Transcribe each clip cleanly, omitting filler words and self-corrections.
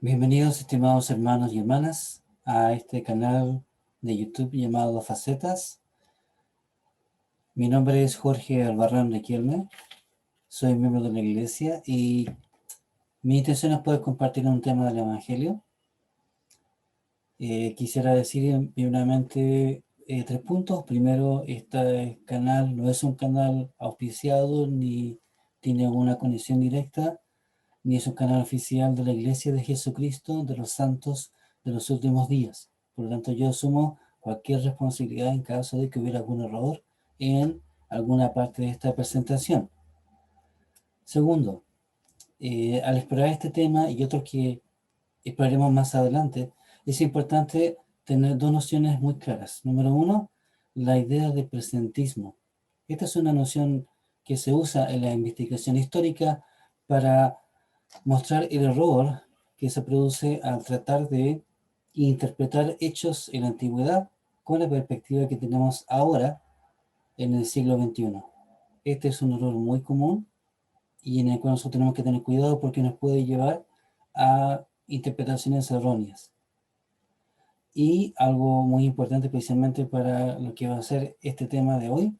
Bienvenidos, estimados hermanos y hermanas, a este canal de YouTube llamado Facetas. Mi nombre es Jorge Albarrán Riquelme, soy miembro de la iglesia y mi intención es poder compartir un tema del Evangelio. Quisiera decir primeramente 3 puntos. Primero, este canal no es un canal auspiciado ni tiene una conexión directa, ni es un canal oficial de la Iglesia de Jesucristo de los Santos de los Últimos Días. Por lo tanto, yo asumo cualquier responsabilidad en caso de que hubiera algún error en alguna parte de esta presentación. Segundo, al explorar este tema y otros que exploraremos más adelante, es importante tener dos nociones muy claras. Número uno, la idea de presentismo. Esta es una noción que se usa en la investigación histórica para mostrar el error que se produce al tratar de interpretar hechos en la antigüedad con la perspectiva que tenemos ahora en el siglo XXI. Este es un error muy común y en el cual nosotros tenemos que tener cuidado porque nos puede llevar a interpretaciones erróneas. Y algo muy importante especialmente para lo que va a ser este tema de hoy,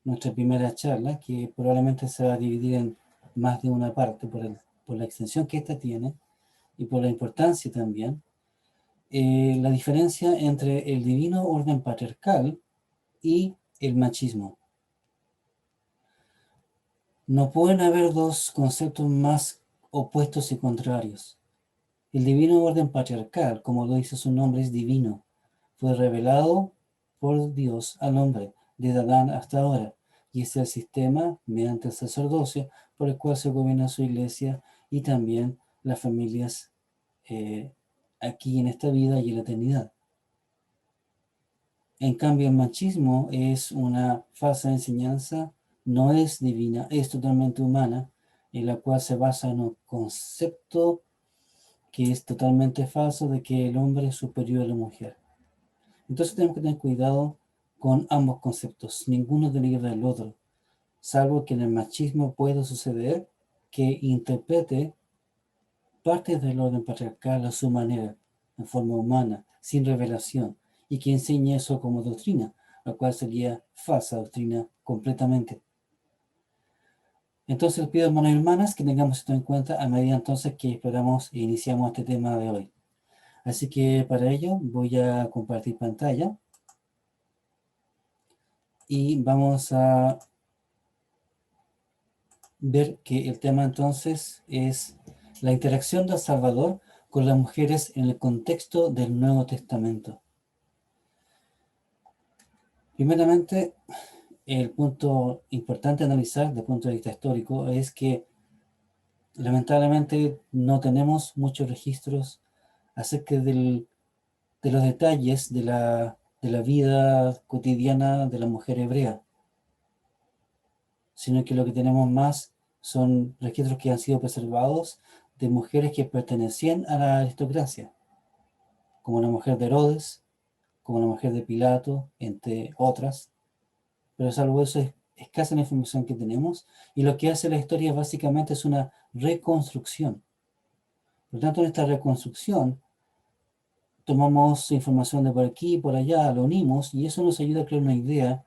nuestra primera charla, que probablemente se va a dividir en más de una parte por la extensión que esta tiene y por la importancia también, la diferencia entre el divino orden patriarcal y el machismo. No pueden haber dos conceptos más opuestos y contrarios. El divino orden patriarcal, como lo dice su nombre, es divino. Fue revelado por Dios al hombre, desde Adán hasta ahora, y es el sistema, mediante el sacerdocio, por el cual se gobierna su iglesia y también las familias aquí en esta vida y en la eternidad. En cambio, el machismo es una falsa enseñanza, no es divina, es totalmente humana, en la cual se basa en un concepto que es totalmente falso de que el hombre es superior a la mujer. Entonces tenemos que tener cuidado con ambos conceptos, ninguno denigra del otro, salvo que en el machismo pueda suceder que interprete partes del orden patriarcal a su manera, en forma humana, sin revelación, y que enseñe eso como doctrina, la cual sería falsa doctrina completamente. Entonces les pido, hermanos y hermanas, que tengamos esto en cuenta a medida entonces que esperamos e iniciamos este tema de hoy. Así que para ello voy a compartir pantalla y vamos a ver que el tema entonces es la interacción del Salvador con las mujeres en el contexto del Nuevo Testamento. Primeramente, el punto importante a analizar desde el punto de vista histórico es que lamentablemente no tenemos muchos registros acerca de los detalles de la vida cotidiana de la mujer hebrea, sino que lo que tenemos más son registros que han sido preservados de mujeres que pertenecían a la aristocracia, como la mujer de Herodes, como la mujer de Pilato, entre otras, pero salvo eso es escasa la información que tenemos, y lo que hace la historia básicamente es una reconstrucción. Por lo tanto, en esta reconstrucción tomamos información de por aquí y por allá, lo unimos, y eso nos ayuda a crear una idea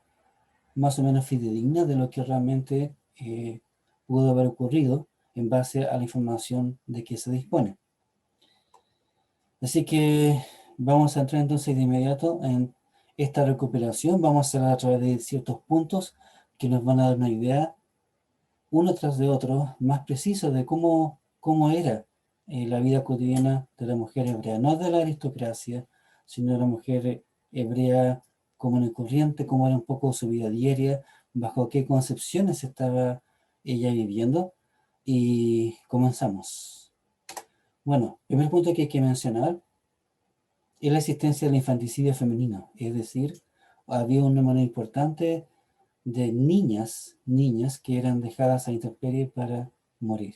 más o menos fidedigna de lo que realmente pudo haber ocurrido en base a la información de que se dispone. Así que vamos a entrar entonces de inmediato en esta recuperación. Vamos a hacerla a través de ciertos puntos que nos van a dar una idea, uno tras de otro, más preciso de cómo era la vida cotidiana de la mujer hebrea, no de la aristocracia, sino de la mujer hebrea común y corriente, cómo era un poco su vida diaria, bajo qué concepciones estaba ella viviendo. Y comenzamos. Bueno, primer punto que hay que mencionar es la existencia del infanticidio femenino, es decir, había un número importante de niñas que eran dejadas a intemperie para morir.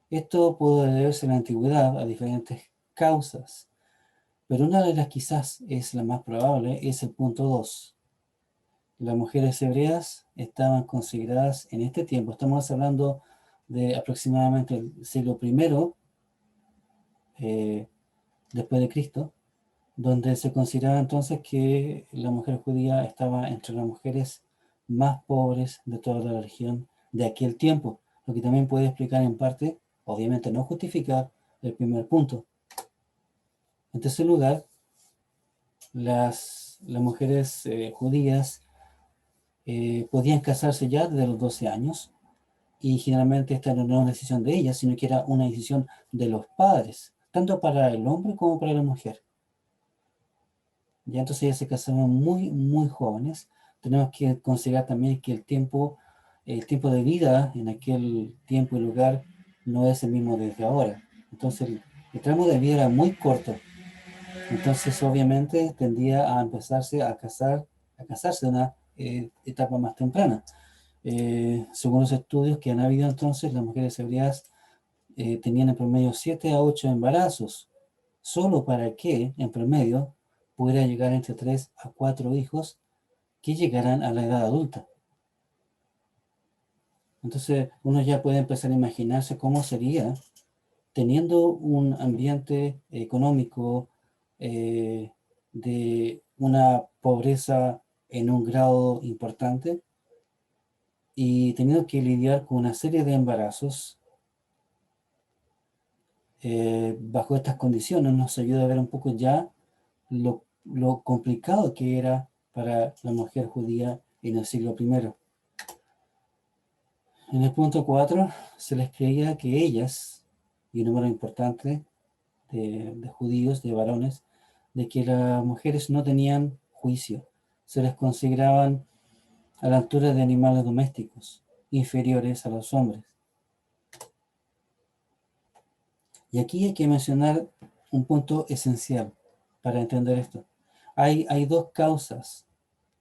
Esto pudo deberse en la antigüedad a diferentes causas, pero una de las quizás es la más probable, es el punto 2. Las mujeres hebreas estaban consideradas en este tiempo, estamos hablando de aproximadamente el siglo I eh, después de Cristo, donde se consideraba entonces que la mujer judía estaba entre las mujeres más pobres de toda la región de aquel tiempo, lo que también puede explicar en parte, obviamente no justificar, el primer punto. En tercer lugar, las mujeres judías podían casarse ya desde los 12 años, y generalmente esta no era una decisión de ellas, sino que era una decisión de los padres, tanto para el hombre como para la mujer. Ya entonces ellas se casaban muy, muy jóvenes. Tenemos que considerar también que el tiempo de vida en aquel tiempo y lugar no es el mismo desde ahora. Entonces el tramo de vida era muy corto. Entonces obviamente tendía a empezarse a casarse de una etapa más temprana. Según los estudios que han habido entonces, las mujeres hebreas tenían en promedio 7 a 8 embarazos, solo para que, en promedio, pudiera llegar entre 3 a 4 hijos que llegaran a la edad adulta. Entonces, uno ya puede empezar a imaginarse cómo sería teniendo un ambiente económico de una pobreza en un grado importante y teniendo que lidiar con una serie de embarazos bajo estas condiciones. Nos ayuda a ver un poco ya lo complicado que era para la mujer judía en el siglo I. En el punto 4 se les creía que ellas, y un número importante de judíos, de varones, de que las mujeres no tenían juicio, se les consideraban a la altura de animales domésticos, inferiores a los hombres. Y aquí hay que mencionar un punto esencial para entender esto. Hay dos causas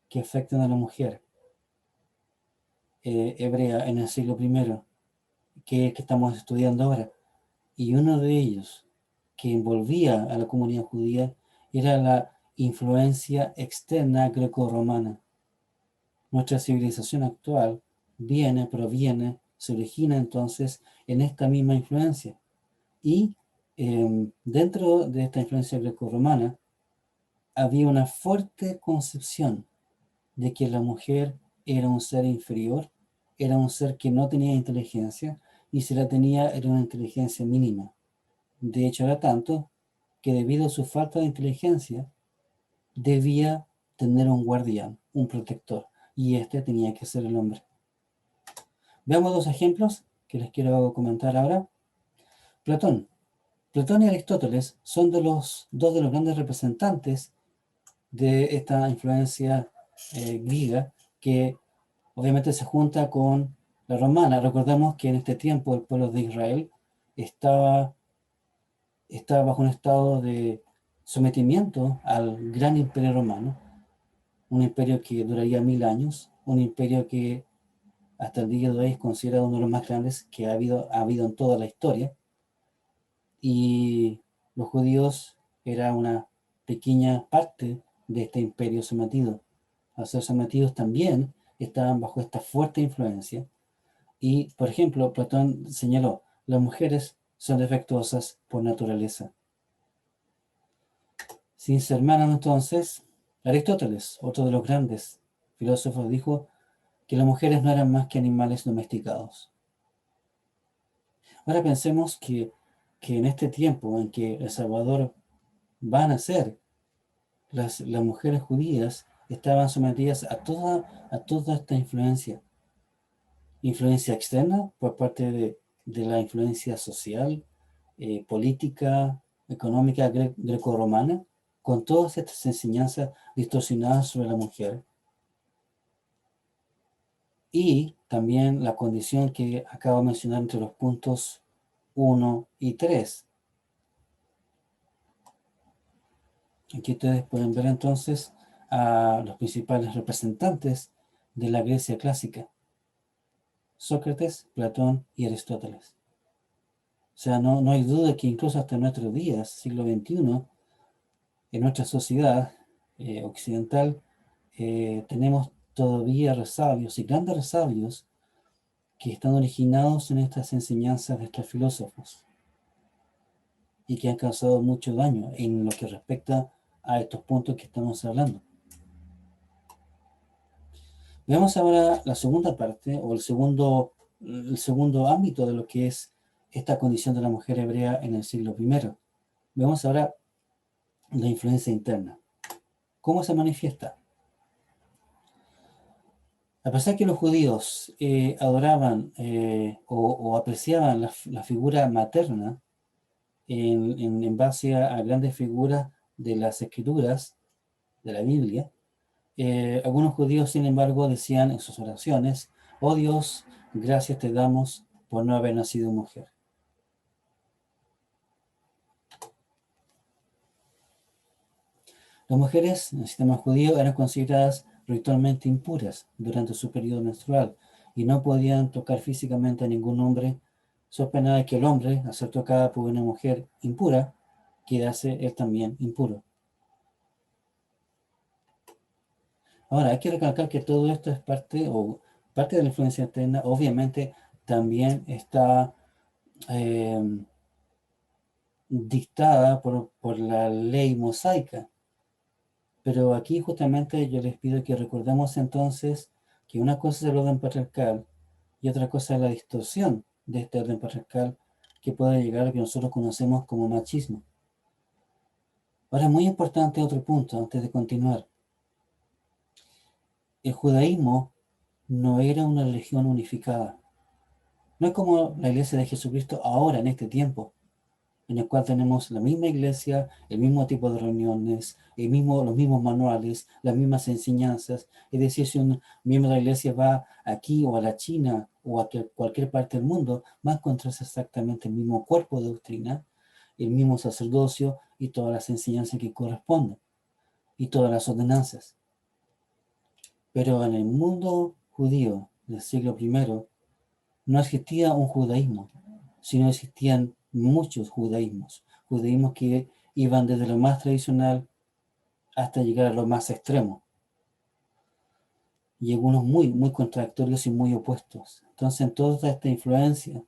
que afectan a la mujer hebrea en el siglo I, que estamos estudiando ahora. Y uno de ellos que envolvía a la comunidad judía era la influencia externa greco-romana. Nuestra civilización actual proviene, se origina entonces en esta misma influencia. Y dentro de esta influencia greco-romana había una fuerte concepción de que la mujer era un ser inferior, era un ser que no tenía inteligencia, y si la tenía era una inteligencia mínima. De hecho, era tanto que debido a su falta de inteligencia, debía tener un guardián, un protector, y este tenía que ser el hombre. Veamos dos ejemplos que les quiero comentar ahora. Platón. Platón y Aristóteles son dos de los grandes representantes de esta influencia griega que obviamente se junta con la romana. Recordemos que en este tiempo el pueblo de Israel estaba, estaba bajo un estado de sometimiento al gran imperio romano, un imperio que duraría 1000 años, un imperio que hasta el día de hoy es considerado uno de los más grandes que ha habido en toda la historia, y los judíos era una pequeña parte de este imperio sometido. Al ser sometidos también estaban bajo esta fuerte influencia. Y, por ejemplo, Platón señaló, las mujeres son defectuosas por naturaleza. Sin ser malas, entonces, Aristóteles, otro de los grandes filósofos, dijo que las mujeres no eran más que animales domesticados. Ahora pensemos que en este tiempo en que El Salvador va a nacer, las mujeres judías estaban sometidas a toda esta influencia externa por parte de la influencia social, política, económica greco-romana, con todas estas enseñanzas distorsionadas sobre la mujer. Y también la condición que acabo de mencionar entre los puntos 1 y 3. Aquí ustedes pueden ver entonces a los principales representantes de la Grecia clásica: Sócrates, Platón y Aristóteles. O sea, no hay duda que incluso hasta nuestros días, siglo XXI, en nuestra sociedad occidental, tenemos todavía resabios y grandes resabios que están originados en estas enseñanzas de estos filósofos. y que han causado mucho daño en lo que respecta a estos puntos que estamos hablando. Veamos ahora la segunda parte o el segundo ámbito de lo que es esta condición de la mujer hebrea en el siglo I. Vemos ahora la influencia interna. ¿Cómo se manifiesta? A pesar que los judíos adoraban o apreciaban la figura materna en base a grandes figuras de las escrituras, de la Biblia, algunos judíos, sin embargo, decían en sus oraciones: oh Dios, gracias te damos por no haber nacido mujer. Las mujeres en el sistema judío eran consideradas ritualmente impuras durante su periodo menstrual y no podían tocar físicamente a ningún hombre, so pena de que el hombre, al ser tocada por una mujer impura, quedase él también impuro. Ahora, hay que recalcar que todo esto es parte de la influencia externa. Obviamente también está eh, dictada por la ley mosaica. Pero aquí justamente yo les pido que recordemos entonces que una cosa es el orden patriarcal y otra cosa es la distorsión de este orden patriarcal que puede llegar a lo que nosotros conocemos como machismo. Ahora, muy importante otro punto antes de continuar. El judaísmo no era una religión unificada. No es como la iglesia de Jesucristo ahora, en este tiempo, en el cual tenemos la misma iglesia, el mismo tipo de reuniones, los mismos manuales, las mismas enseñanzas. Es decir, si un miembro de la iglesia va aquí o a la China o a cualquier parte del mundo, va a encontrarse exactamente el mismo cuerpo de doctrina, el mismo sacerdocio y todas las enseñanzas que corresponden y todas las ordenanzas. Pero en el mundo judío del siglo I no existía un judaísmo, sino existían muchos judaísmos que iban desde lo más tradicional hasta llegar a lo más extremo, y algunos muy, muy contradictorios y muy opuestos. Entonces, en toda esta influencia,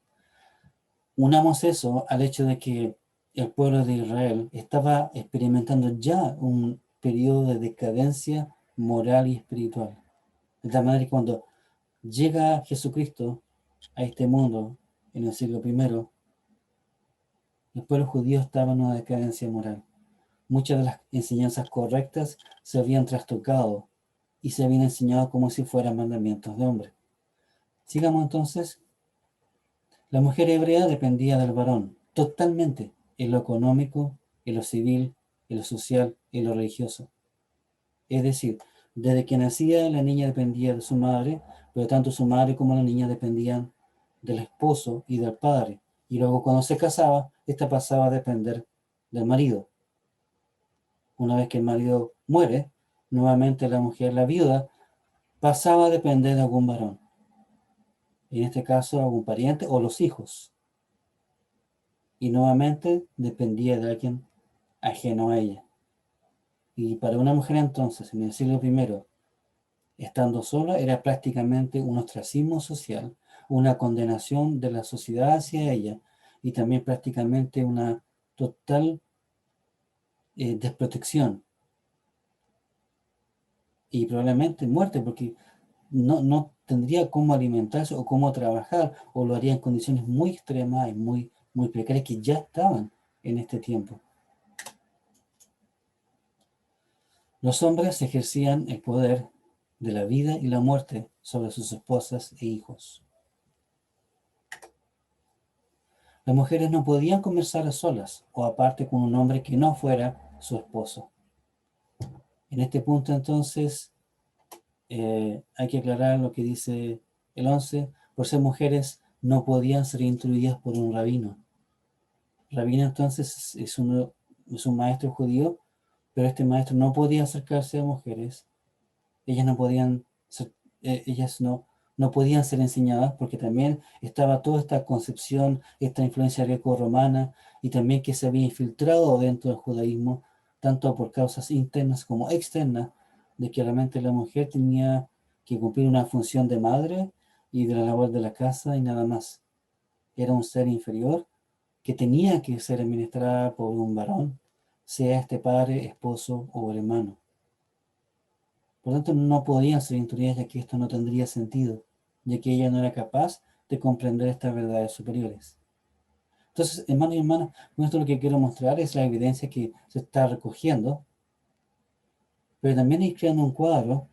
unamos eso al hecho de que el pueblo de Israel estaba experimentando ya un periodo de decadencia moral y espiritual. De tal manera que cuando llega Jesucristo a este mundo en el siglo I, el pueblo judío estaba en una decadencia moral. Muchas de las enseñanzas correctas se habían trastocado y se habían enseñado como si fueran mandamientos de hombre. Sigamos entonces. La mujer hebrea dependía del varón totalmente, en lo económico, en lo civil, en lo social, en lo religioso. Es decir, desde que nacía la niña dependía de su madre, pero tanto su madre como la niña dependían del esposo y del padre. Y luego cuando se casaba, esta pasaba a depender del marido. Una vez que el marido muere, nuevamente la mujer, la viuda, pasaba a depender de algún varón. En este caso, algún pariente o los hijos. Y nuevamente dependía de alguien ajeno a ella. Y para una mujer entonces, en el siglo I, estando sola, era prácticamente un ostracismo social, una condenación de la sociedad hacia ella y también prácticamente una total desprotección y probablemente muerte, porque no tendría cómo alimentarse o cómo trabajar, o lo haría en condiciones muy extremas y muy, muy precarias que ya estaban en este tiempo. Los hombres ejercían el poder de la vida y la muerte sobre sus esposas e hijos. Las mujeres no podían conversar a solas o aparte con un hombre que no fuera su esposo. En este punto entonces hay que aclarar lo que dice el 11. Por ser mujeres no podían ser instruidas por un rabino. Rabino entonces es un maestro judío, pero este maestro no podía acercarse a mujeres. Ellas no podían ser, ellas no podían ser enseñadas porque también estaba toda esta concepción, esta influencia greco-romana y también que se había infiltrado dentro del judaísmo, tanto por causas internas como externas, de que realmente la mujer tenía que cumplir una función de madre y de la labor de la casa y nada más. Era un ser inferior que tenía que ser administrada por un varón, sea este padre, esposo o hermano. Por lo tanto, no podían ser instruidas, ya que esto no tendría sentido, ya que ella no era capaz de comprender estas verdades superiores. Entonces, hermanos y hermanas, con esto lo que quiero mostrar es la evidencia que se está recogiendo, pero también ir creando un cuadro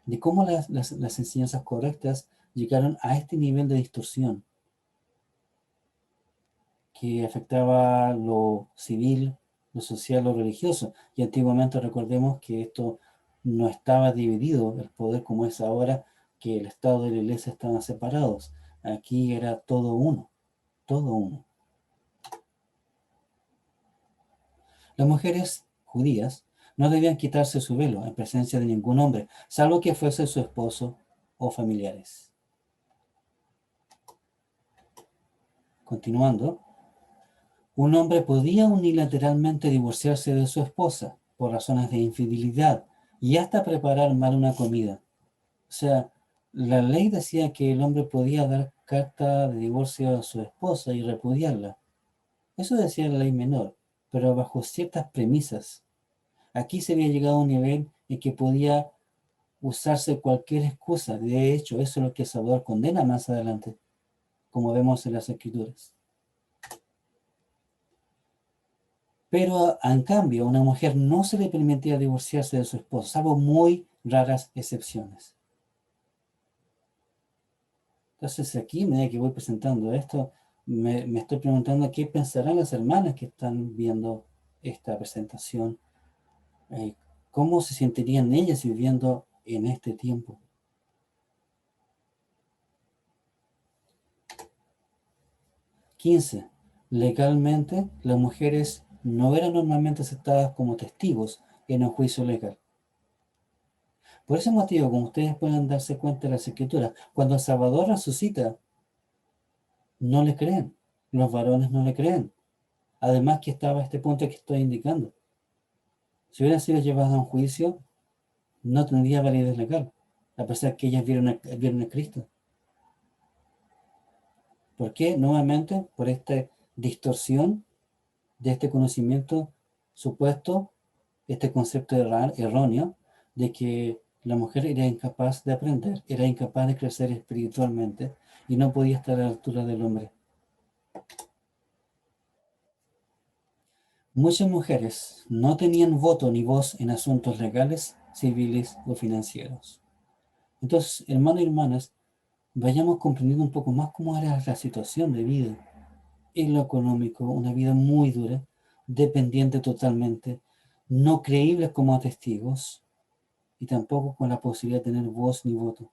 de cómo las enseñanzas correctas llegaron a este nivel de distorsión que afectaba lo civil, lo social, lo religioso. Y antiguamente recordemos que esto no estaba dividido, el poder como es ahora, que el Estado y la Iglesia estaban separados. Aquí era todo uno, todo uno. Las mujeres judías no debían quitarse su velo en presencia de ningún hombre, salvo que fuese su esposo o familiares. Continuando, un hombre podía unilateralmente divorciarse de su esposa por razones de infidelidad y hasta preparar mal una comida. O sea, la ley decía que el hombre podía dar carta de divorcio a su esposa y repudiarla. Eso decía la ley menor, pero bajo ciertas premisas. Aquí se había llegado a un nivel en que podía usarse cualquier excusa. De hecho, eso es lo que Salvador condena más adelante, como vemos en las Escrituras. Pero en cambio, a una mujer no se le permitía divorciarse de su esposo, salvo muy raras excepciones. Entonces aquí, a medida que voy presentando esto, me estoy preguntando qué pensarán las hermanas que están viendo esta presentación. eh, ¿Cómo se sentirían ellas viviendo en este tiempo? 15. Legalmente, las mujeres no eran normalmente aceptadas como testigos en un juicio legal. Por ese motivo, como ustedes pueden darse cuenta de las Escrituras, cuando el Salvador resucita, no le creen. Los varones no le creen. Además que estaba este punto que estoy indicando. Si hubieran sido llevadas a un juicio, no tendría validez legal, a pesar que ellas vieron a Cristo. ¿Por qué? Nuevamente, por esta distorsión de este conocimiento supuesto, este concepto erróneo de que la mujer era incapaz de aprender, era incapaz de crecer espiritualmente y no podía estar a la altura del hombre. Muchas mujeres no tenían voto ni voz en asuntos legales, civiles o financieros. Entonces, hermanos y hermanas, vayamos comprendiendo un poco más cómo era la situación de vida en lo económico, una vida muy dura, dependiente totalmente, no creíbles como testigos y tampoco con la posibilidad de tener voz ni voto.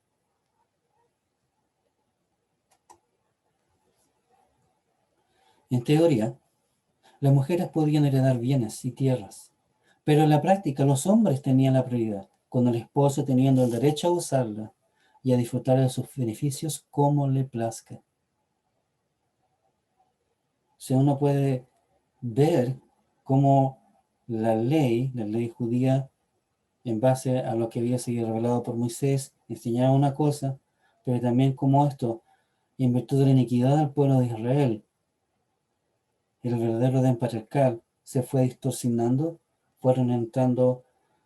En teoría, las mujeres podían heredar bienes y tierras, pero en la práctica los hombres tenían la prioridad, con el esposo teniendo el derecho a usarla y a disfrutar de sus beneficios como le plazca. O sea, uno puede ver cómo la ley judía, en base a lo que había sido revelado por Moisés, enseñaba una cosa, pero también cómo esto, en virtud de la iniquidad del pueblo de Israel, el verdadero orden patriarcal se fue distorsionando, fueron entrando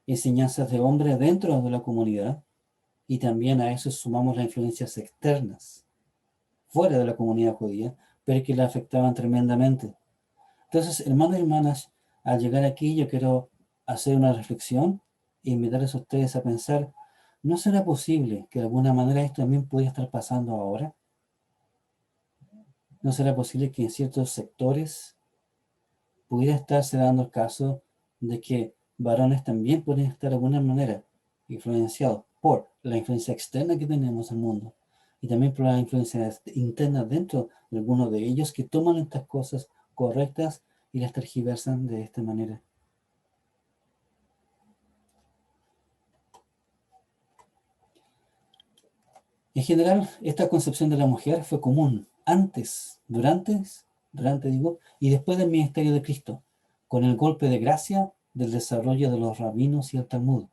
enseñanzas de hombres dentro de la comunidad, y también a eso sumamos las influencias externas, fuera de la comunidad judía, pero que la afectaban tremendamente. Entonces, hermanos y hermanas, al llegar aquí yo quiero hacer una reflexión e invitarles a ustedes a pensar, ¿no será posible que de alguna manera esto también pudiera estar pasando ahora? ¿No será posible que en ciertos sectores pudiera estarse dando el caso de que varones también pueden estar de alguna manera influenciados por la influencia externa que tenemos en el mundo y también por la influencia interna dentro de algunos de ellos que toman estas cosas correctas y las tergiversan de esta manera? En general, esta concepción de la mujer fue común antes, durante digo, y después del ministerio de Cristo, con el golpe de gracia del desarrollo de los rabinos y el Talmud,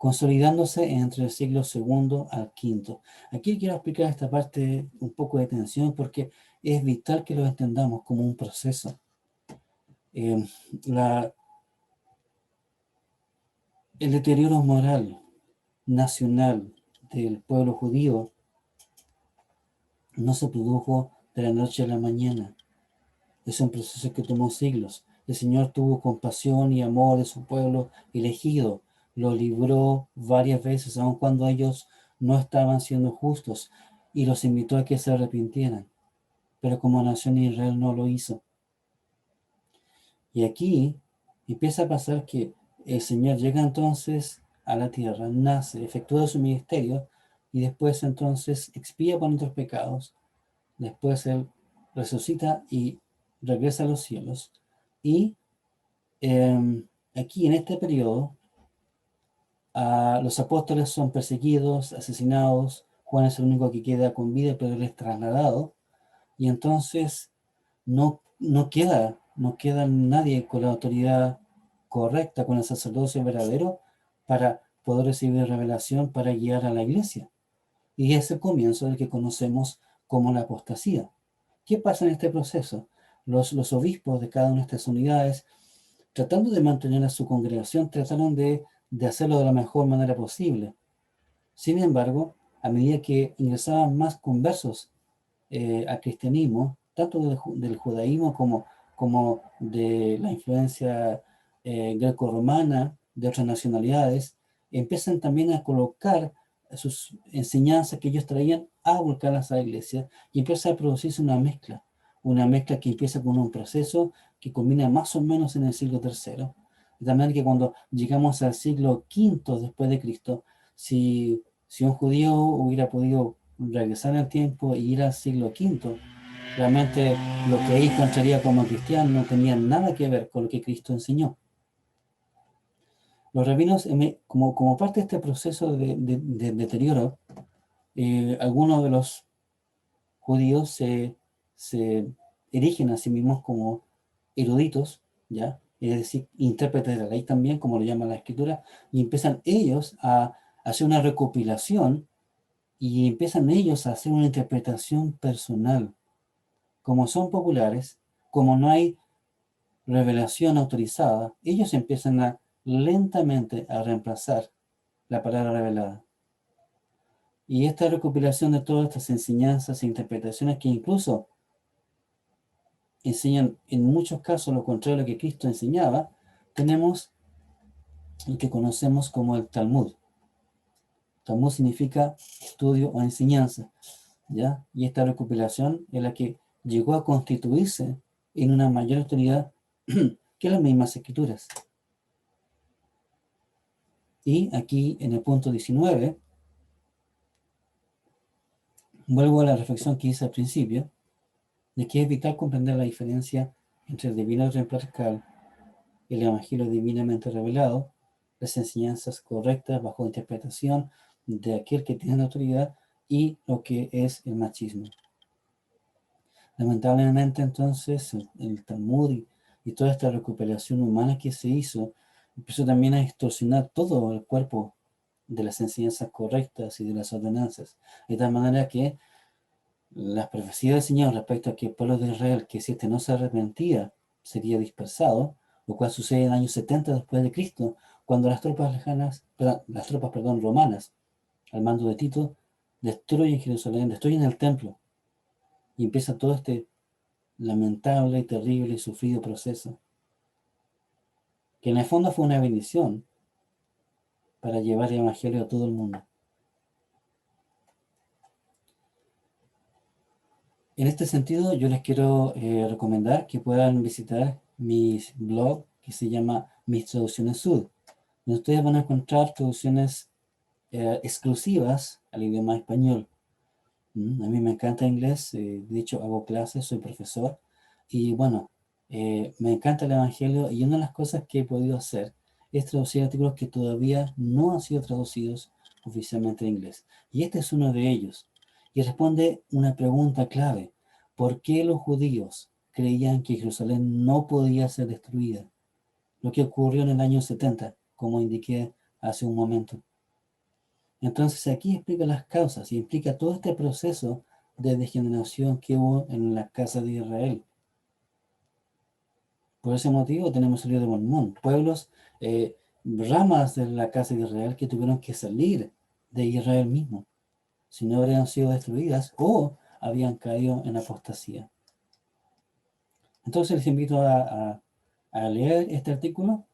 consolidándose entre el siglo segundo al quinto. Aquí quiero explicar esta parte un poco de tensión porque es vital que lo entendamos como un proceso. Eh, la, el deterioro moral nacional del pueblo judío no se produjo de la noche a la mañana. Es un proceso que tomó siglos. El Señor tuvo compasión y amor de su pueblo elegido. Lo libró varias veces, aun cuando ellos no estaban siendo justos, y los invitó a que se arrepintieran. Pero como nación Israel no lo hizo. Y aquí empieza a pasar que el Señor llega entonces a la tierra, nace, efectúa su ministerio, y después entonces expía por nuestros pecados. Después Él resucita y regresa a los cielos. Y aquí en este periodo, los apóstoles son perseguidos, asesinados. Juan es el único que queda con vida, pero él es trasladado. Y entonces no queda nadie con la autoridad correcta, con el sacerdocio verdadero, para poder recibir revelación, para guiar a la iglesia. Y es el comienzo del que conocemos como la apostasía. ¿Qué pasa en este proceso? Los obispos de cada una de estas unidades, tratando de mantener a su congregación, trataron de hacerlo de la mejor manera posible. Sin embargo, a medida que ingresaban más conversos al cristianismo, tanto del judaísmo como de la influencia greco-romana, de otras nacionalidades, empiezan también a colocar sus enseñanzas que ellos traían a volcarlas a la iglesia, y empieza a producirse una mezcla que empieza con un proceso que combina más o menos en el siglo III. De tal manera que cuando llegamos al siglo V después de Cristo, si un judío hubiera podido regresar en el tiempo y ir al siglo V, realmente lo que ahí encontraría como cristiano no tenía nada que ver con lo que Cristo enseñó. Los rabinos, como parte de este proceso de deterioro, algunos de los judíos se erigen a sí mismos como eruditos, ¿ya? Es decir, intérpretes de la ley también, como lo llama la escritura, y empiezan ellos a hacer una recopilación, y empiezan ellos a hacer una interpretación personal. Como son populares, como no hay revelación autorizada, ellos empiezan lentamente a reemplazar la palabra revelada. Y esta recopilación de todas estas enseñanzas e interpretaciones, que incluso enseñan en muchos casos lo contrario a lo que Cristo enseñaba, tenemos lo que conocemos como el Talmud. Talmud significa estudio o enseñanza, ¿ya? Y esta recopilación es la que llegó a constituirse en una mayor autoridad que las mismas escrituras. Y aquí en el punto 19, vuelvo a la reflexión que hice al principio, de que es vital comprender la diferencia entre el divino patriarcal, el evangelio divinamente revelado, las enseñanzas correctas bajo interpretación de aquel que tiene la autoridad, y lo que es el machismo. Lamentablemente entonces el Talmud y toda esta recuperación humana que se hizo empezó también a distorsionar todo el cuerpo de las enseñanzas correctas y de las ordenanzas, de tal manera que las profecías del Señor respecto a que el pueblo de Israel, que si este no se arrepentía, sería dispersado, lo cual sucede en el año 70 después de Cristo, cuando las tropas romanas, al mando de Tito, destruyen Jerusalén, destruyen el templo, y empieza todo este lamentable y terrible y sufrido proceso, que en el fondo fue una bendición para llevar el evangelio a todo el mundo. En este sentido, yo les quiero recomendar que puedan visitar mi blog que se llama Mis Traducciones Sud, donde ustedes van a encontrar traducciones exclusivas al idioma español. A mí me encanta inglés, de hecho hago clases, soy profesor, y bueno, me encanta el Evangelio, y una de las cosas que he podido hacer es traducir artículos que todavía no han sido traducidos oficialmente en inglés. Y este es uno de ellos, y responde una pregunta clave: ¿por qué los judíos creían que Jerusalén no podía ser destruida? Lo que ocurrió en el año 70, como indiqué hace un momento. Entonces aquí explica las causas y explica todo este proceso de degeneración que hubo en la casa de Israel. Por ese motivo tenemos el libro de Mormón, pueblos, ramas de la casa de Israel que tuvieron que salir de Israel mismo, si no habrían sido destruidas o habían caído en apostasía. Entonces les invito a leer este artículo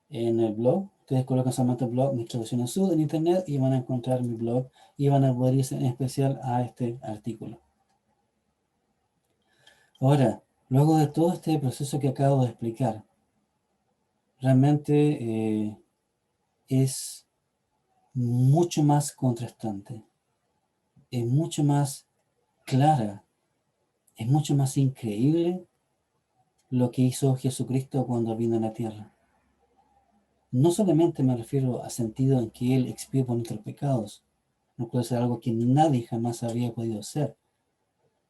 en el blog. Ustedes colocan solamente el blog, mi traducción en Sud en internet y van a encontrar mi blog y van a poder irse en especial a este artículo. Ahora, luego de todo este proceso que acabo de explicar, realmente es mucho más contrastante, es mucho más clara, es mucho más increíble lo que hizo Jesucristo cuando vino a la tierra. No solamente me refiero a sentido en que Él expió por nuestros pecados, no puede ser algo que nadie jamás había podido hacer,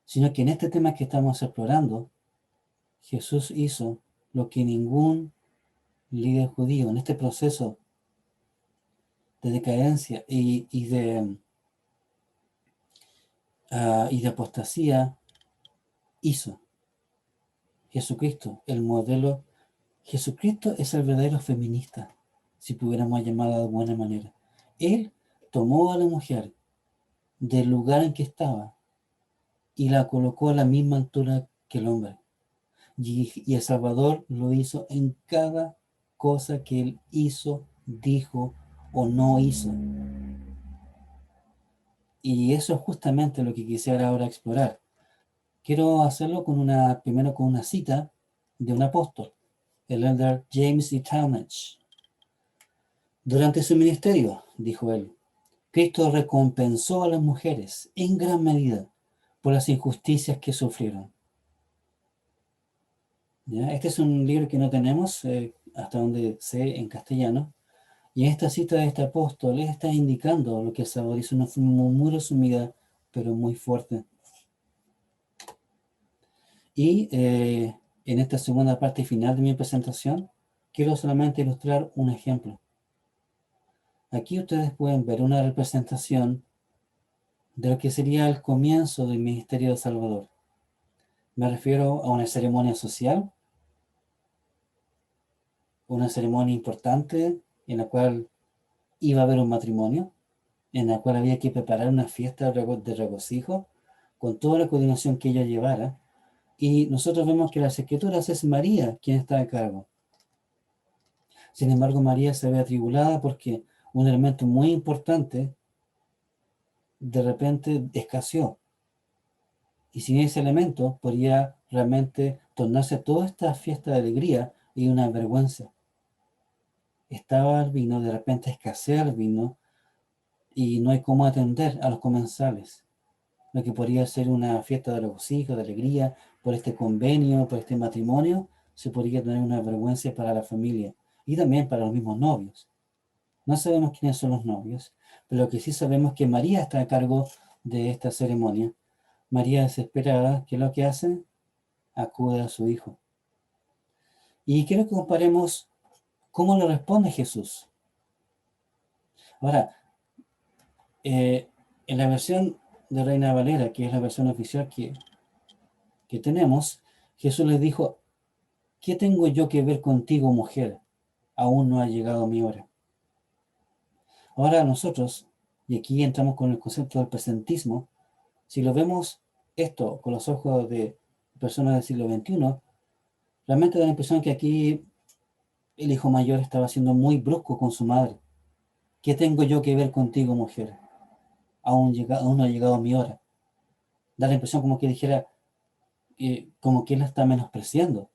sino que en este tema que estamos explorando, Jesús hizo lo que ningún líder judío en este proceso de decadencia y de apostasía hizo. Jesucristo, el modelo, Jesucristo es el verdadero feminista, si pudiéramos llamarlo de buena manera. Él tomó a la mujer del lugar en que estaba y la colocó a la misma altura que el hombre. Y el Salvador lo hizo en cada cosa que él hizo, dijo o no hizo. Y eso es justamente lo que quisiera ahora explorar. Quiero hacerlo primero con una cita de un apóstol, el elder James E. Talmage. Durante su ministerio, dijo él, Cristo recompensó a las mujeres en gran medida por las injusticias que sufrieron. ¿Ya? Este es un libro que no tenemos, hasta donde sé, en castellano. Y en esta cita de este apóstol, él está indicando lo que Salvador hizo de una forma muy resumida, pero muy fuerte. Y en esta segunda parte final de mi presentación, quiero solamente ilustrar un ejemplo. Aquí ustedes pueden ver una representación de lo que sería el comienzo del ministerio de Salvador. Me refiero a una ceremonia social, una ceremonia importante en la cual iba a haber un matrimonio, en la cual había que preparar una fiesta de regocijo con toda la coordinación que ella llevara. Y nosotros vemos que las escrituras es María quien está a cargo. Sin embargo, María se ve atribulada porque un elemento muy importante de repente escaseó. Y sin ese elemento podría realmente tornarse toda esta fiesta de alegría y una vergüenza. Estaba el vino, de repente escasea el vino y no hay cómo atender a los comensales. Lo que podría ser una fiesta de regocijo, de alegría, por este convenio, por este matrimonio, se podría tener una vergüenza para la familia y también para los mismos novios. No sabemos quiénes son los novios, pero lo que sí sabemos es que María está a cargo de esta ceremonia. María desesperada, ¿qué es lo que hace? Acude a su hijo. Y quiero que comparemos cómo le responde Jesús. Ahora, en la versión de Reina Valera, que es la versión oficial que tenemos, Jesús les dijo, ¿qué tengo yo que ver contigo, mujer? Aún no ha llegado mi hora. Ahora nosotros, y aquí entramos con el concepto del presentismo, si lo vemos esto con los ojos de personas del siglo XXI, realmente da la impresión que aquí el hijo mayor estaba siendo muy brusco con su madre. ¿Qué tengo yo que ver contigo, mujer? Aún no ha llegado mi hora. Da la impresión como que dijera, como que él la está menospreciando.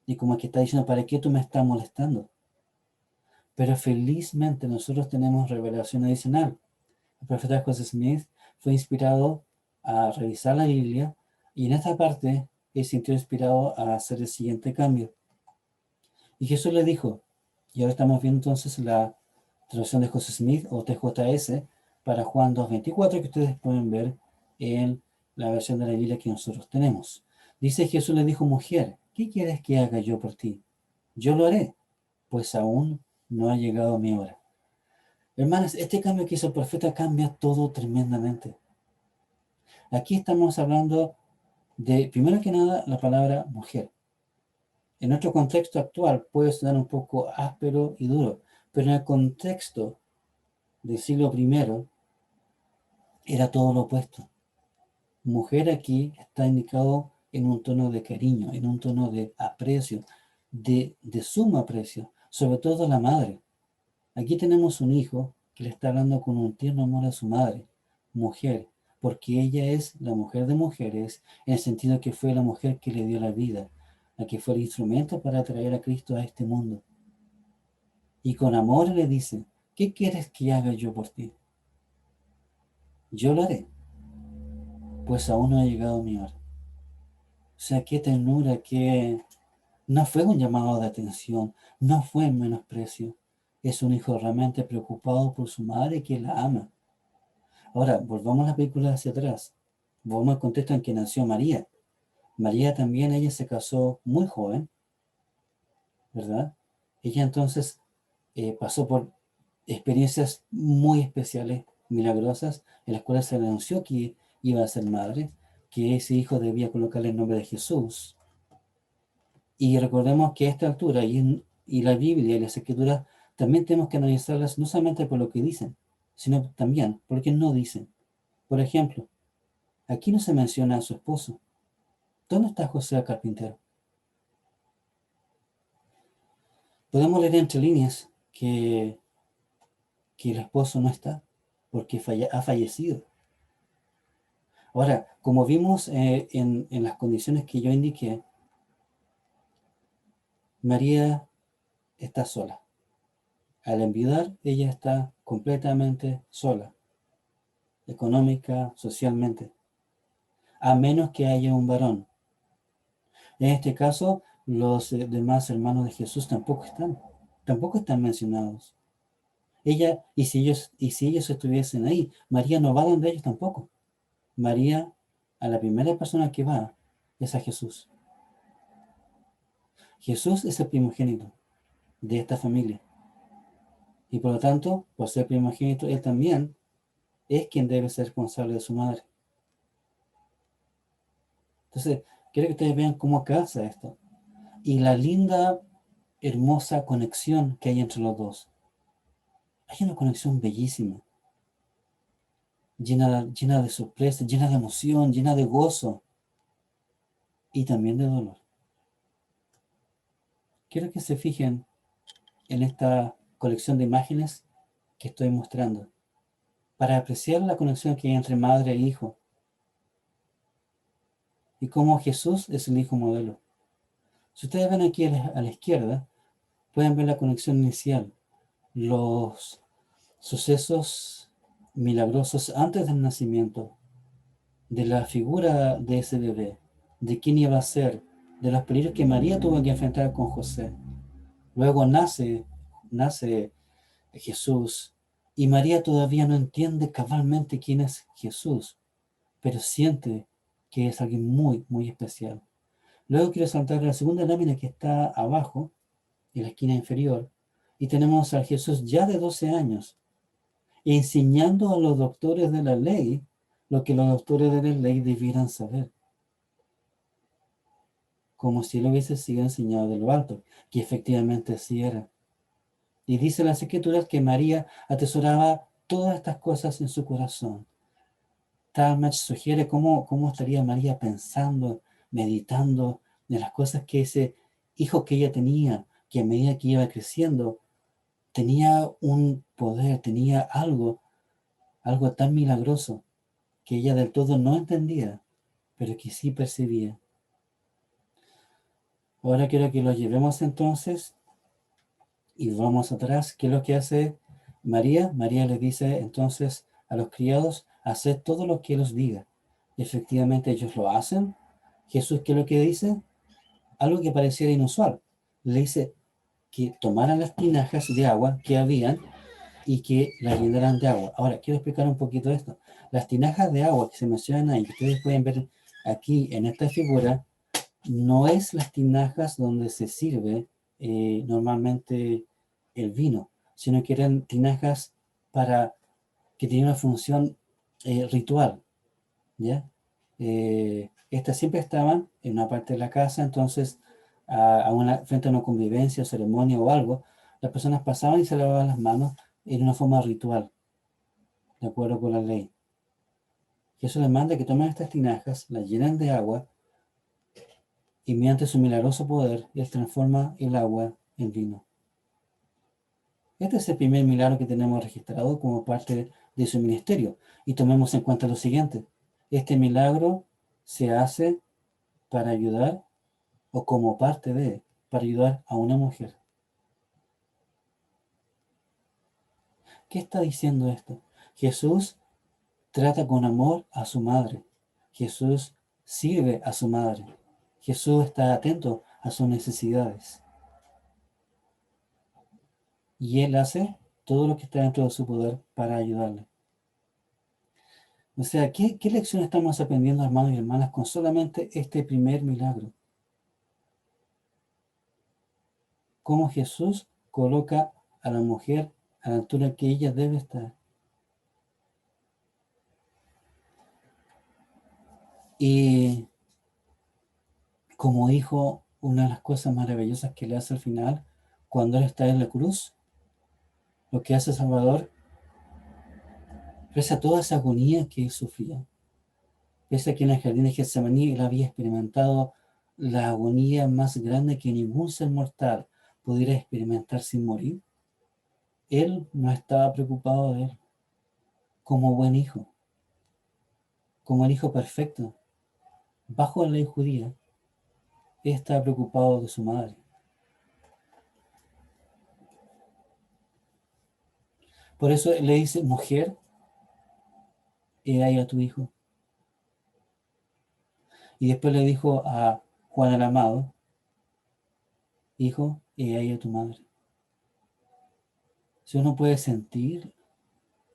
Y como que está diciendo, ¿para qué tú me estás molestando? Pero felizmente nosotros tenemos revelación adicional. El profeta José Smith fue inspirado a revisar la Biblia y en esta parte él sintió inspirado a hacer el siguiente cambio. Y Jesús le dijo, y ahora estamos viendo entonces la traducción de José Smith o TJS para Juan 2:24 que ustedes pueden ver en la versión de la Biblia que nosotros tenemos. Dice Jesús le dijo, mujer, ¿qué quieres que haga yo por ti? Yo lo haré, pues aún no ha llegado mi hora. Hermanas, este cambio que hizo el profeta cambia todo tremendamente. Aquí estamos hablando de, primero que nada, la palabra mujer. En nuestro contexto actual puede sonar un poco áspero y duro, pero en el contexto del siglo I era todo lo opuesto. Mujer aquí está indicado en un tono de cariño, en un tono de aprecio, de sumo aprecio, sobre todo la madre. Aquí tenemos un hijo que le está hablando con un tierno amor a su madre, mujer, porque ella es la mujer de mujeres, en el sentido que fue la mujer que le dio la vida, la que fue el instrumento para traer a Cristo a este mundo. Y con amor le dice, ¿qué quieres que haga yo por ti? Yo lo haré, pues aún no ha llegado mi hora. O sea, qué ternura, que no fue un llamado de atención, no fue un menosprecio. Es un hijo realmente preocupado por su madre que la ama. Ahora, volvamos la película hacia atrás. Volvamos al contexto en que nació María. María también, ella se casó muy joven, ¿verdad? Ella entonces pasó por experiencias muy especiales, milagrosas, en las cuales se le anunció que iba a ser madre, que ese hijo debía colocarle el nombre de Jesús. Y recordemos que a esta altura y la Biblia y las Escrituras también tenemos que analizarlas no solamente por lo que dicen, sino también por lo que no dicen. Por ejemplo, aquí no se menciona a su esposo. ¿Dónde está José el carpintero? Podemos leer entre líneas que el esposo no está, porque ha fallecido. Ahora, como vimos en las condiciones que yo indiqué, María está sola. Al enviudar, ella está completamente sola, económica, socialmente, a menos que haya un varón. En este caso, los demás hermanos de Jesús tampoco están mencionados. Ella, y si ellos estuviesen ahí, María no va donde ellos tampoco. María, a la primera persona que va, es a Jesús. Jesús es el primogénito de esta familia. Y por lo tanto, por ser primogénito, él también es quien debe ser responsable de su madre. Entonces, quiero que ustedes vean cómo calza esto. Y la linda, hermosa conexión que hay entre los dos. Hay una conexión bellísima, llena de sorpresa, llena de emoción, llena de gozo y también de dolor. Quiero que se fijen en esta colección de imágenes que estoy mostrando para apreciar la conexión que hay entre madre e hijo y cómo Jesús es el hijo modelo. Si ustedes ven aquí a la izquierda, pueden ver la conexión inicial, los sucesos milagrosos antes del nacimiento, de la figura de ese bebé, de quién iba a ser, de los peligros que María tuvo que enfrentar con José. Luego nace Jesús y María todavía no entiende cabalmente quién es Jesús, pero siente que es alguien muy, muy especial. Luego quiero saltar a la segunda lámina que está abajo, en la esquina inferior, y tenemos a Jesús ya de 12 años, enseñando a los doctores de la ley lo que los doctores de la ley debieran saber, como si él hubiese sido enseñado de lo alto, que efectivamente así era. Y dice las Escrituras que María atesoraba todas estas cosas en su corazón. Talmage sugiere cómo estaría María pensando, meditando en las cosas que ese hijo que ella tenía, que a medida que iba creciendo, tenía un poder, tenía algo tan milagroso que ella del todo no entendía, pero que sí percibía. Ahora quiero que lo llevemos entonces y vamos atrás. ¿Qué es lo que hace María? María les dice entonces a los criados, haced todo lo que él os diga. Efectivamente ellos lo hacen. Jesús, ¿qué es lo que dice? Algo que pareciera inusual. Le dice que tomaran las tinajas de agua que habían y que las llenaran de agua. Ahora, quiero explicar un poquito esto. Las tinajas de agua que se mencionan ahí, que ustedes pueden ver aquí en esta figura, no es las tinajas donde se sirve normalmente el vino, sino que eran tinajas para que tenían una función ritual, ¿ya? Estas siempre estaban en una parte de la casa, entonces frente a una convivencia, ceremonia o algo, las personas pasaban y se lavaban las manos en una forma ritual, de acuerdo con la ley. Jesús les manda que tomen estas tinajas, las llenen de agua y mediante su milagroso poder, Él transforma el agua en vino. Este es el primer milagro que tenemos registrado como parte de su ministerio. Y tomemos en cuenta lo siguiente. Este milagro se hace para ayudar o como parte de, para ayudar a una mujer. ¿Qué está diciendo esto? Jesús trata con amor a su madre. Jesús sirve a su madre. Jesús está atento a sus necesidades. Y Él hace todo lo que está dentro de su poder para ayudarle. O sea, ¿qué lección estamos aprendiendo, hermanos y hermanas, con solamente este primer milagro? Cómo Jesús coloca a la mujer a la altura que ella debe estar. Y como dijo, una de las cosas maravillosas que le hace al final, cuando Él está en la cruz, lo que hace Salvador, pese a toda esa agonía que Él sufría, pese a que en el jardín de Getsemaní Él había experimentado la agonía más grande que ningún ser mortal pudiera experimentar sin morir, Él no estaba preocupado de Él como buen hijo, como el hijo perfecto. Bajo la ley judía, Él estaba preocupado de su madre. Por eso le dice, mujer, he ahí a tu hijo. Y después le dijo a Juan el Amado, hijo, he ahí a tu madre. Si uno puede sentir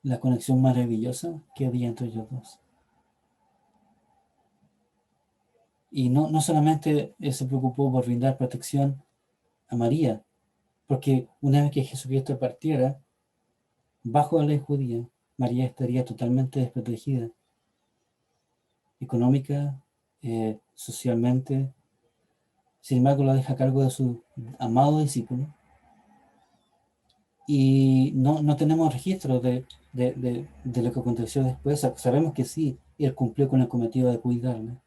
la conexión maravillosa que había entre ellos dos. Y no solamente Él se preocupó por brindar protección a María, porque una vez que Jesucristo partiera, bajo la ley judía, María estaría totalmente desprotegida, económica, socialmente. Sin embargo, lo deja a cargo de su amado discípulo. Y no tenemos registro de lo que aconteció después. Sabemos que sí, Él cumplió con el cometido de cuidarla.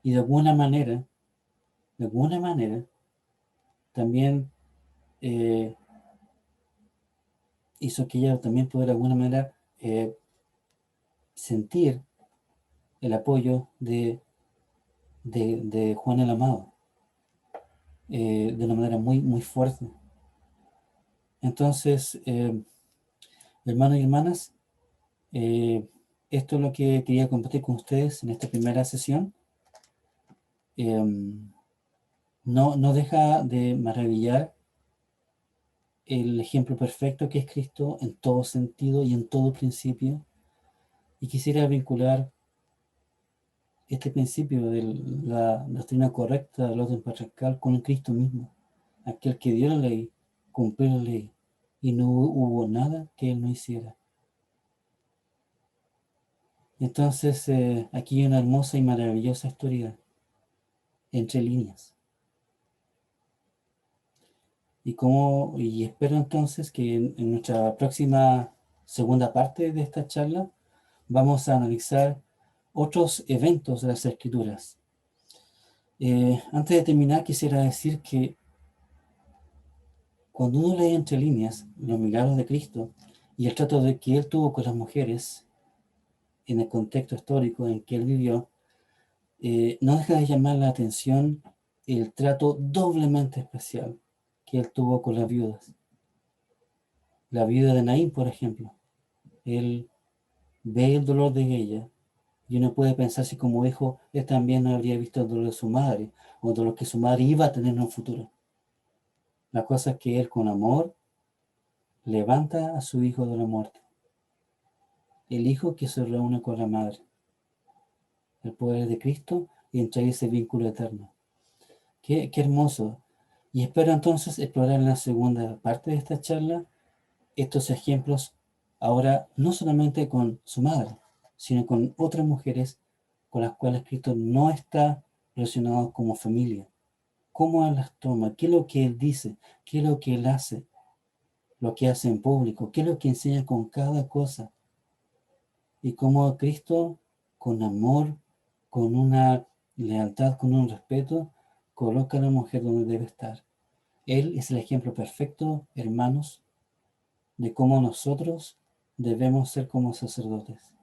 Y de alguna manera, también eh, hizo que ella también pudiera de alguna manera sentir el apoyo de Juan el Amado, de una manera muy, muy fuerte. Entonces, hermanos y hermanas, esto es lo que quería compartir con ustedes en esta primera sesión. No deja de maravillar el ejemplo perfecto que es Cristo en todo sentido y en todo principio. Y quisiera vincular este principio de la doctrina correcta del orden patriarcal con el Cristo mismo, aquel que dio la ley, cumplió la ley, y no hubo nada que Él no hiciera. Entonces, aquí hay una hermosa y maravillosa historia entre líneas. Y espero entonces que en nuestra próxima segunda parte de esta charla vamos a analizar otros eventos de las Escrituras. Antes de terminar, quisiera decir que cuando uno lee entre líneas los milagros de Cristo y el trato de que Él tuvo con las mujeres en el contexto histórico en que Él vivió, no deja de llamar la atención el trato doblemente especial que Él tuvo con las viudas. La viuda de Naín, por ejemplo, Él ve el dolor de ella y uno puede pensar si como hijo Él también no habría visto el dolor de su madre o el dolor que su madre iba a tener en un futuro. La cosa es que Él con amor levanta a su hijo de la muerte. El hijo que se reúne con la madre. El poder de Cristo y entre ese vínculo eterno. Qué hermoso. Y espero entonces explorar en la segunda parte de esta charla estos ejemplos ahora no solamente con su madre, sino con otras mujeres con las cuales Cristo no está relacionado como familia. ¿Cómo Él las toma? ¿Qué es lo que Él dice? ¿Qué es lo que Él hace? Lo que hace en público. ¿Qué es lo que enseña con cada cosa? Y cómo Cristo, con amor, con una lealtad, con un respeto, coloca a la mujer donde debe estar. Él es el ejemplo perfecto, hermanos, de cómo nosotros debemos ser como sacerdotes.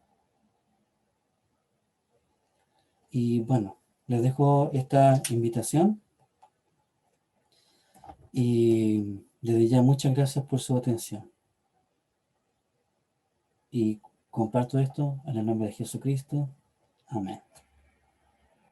Y bueno, les dejo esta invitación y les doy ya muchas gracias por su atención. Y comparto esto en el nombre de Jesucristo. Amén.